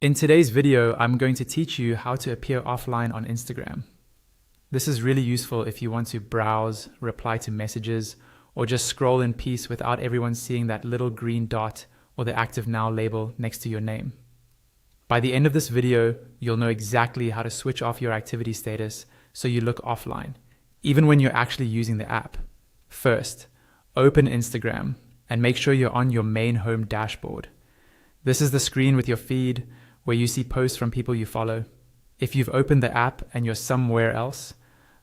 In today's video, I'm going to teach you how to appear offline on Instagram. This is really useful if you want to browse, reply to messages, or just scroll in peace without everyone seeing that little green dot or the active now label next to your name. By the end of this video, you'll know exactly how to switch off your activity status so you look offline, even when you're actually using the app. First, open Instagram and make sure you're on your main home dashboard. This is the screen with your feed, where you see posts from people you follow. If you've opened the app and you're somewhere else,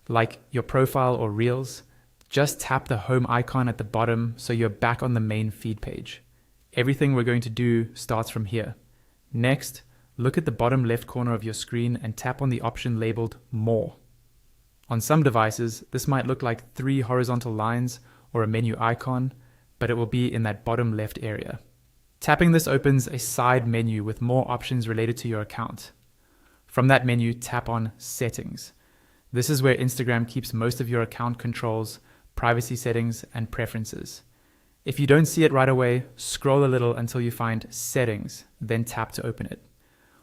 like your profile or Reels, just tap the home icon at the bottom so you're back on the main feed page. Everything we're going to do starts from here. Next, look at the bottom left corner of your screen and tap on the option labeled More. On some devices, this might look like 3 horizontal lines or a menu icon, but it will be in that bottom left area. Tapping this opens a side menu with more options related to your account. From that menu, tap on Settings. This is where Instagram keeps most of your account controls, privacy settings, and preferences. If you don't see it right away, scroll a little until you find Settings, then tap to open it.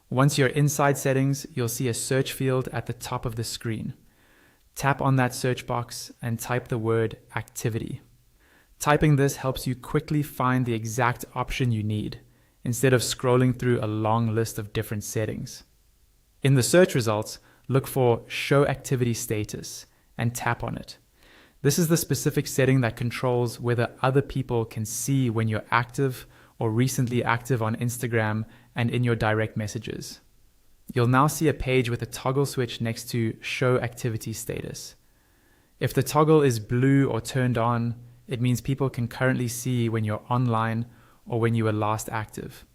Once you're inside Settings, you'll see a search field at the top of the screen. Tap on that search box and type the word Activity. Typing this helps you quickly find the exact option you need, instead of scrolling through a long list of different settings. In the search results, look for Show Activity Status and tap on it. This is the specific setting that controls whether other people can see when you're active or recently active on Instagram and in your direct messages. You'll now see a page with a toggle switch next to Show Activity Status. If the toggle is blue or turned on, it means people can currently see when you're online or when you were last active.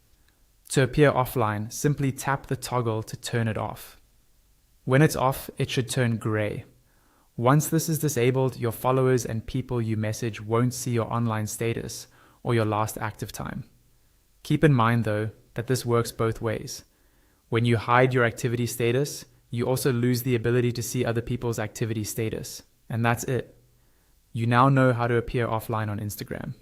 To appear offline, simply tap the toggle to turn it off. When it's off, it should turn gray. Once this is disabled, your followers and people you message won't see your online status or your last active time. Keep in mind, though, that this works both ways. When you hide your activity status, you also lose the ability to see other people's activity status, and that's it. You now know how to appear offline on Instagram.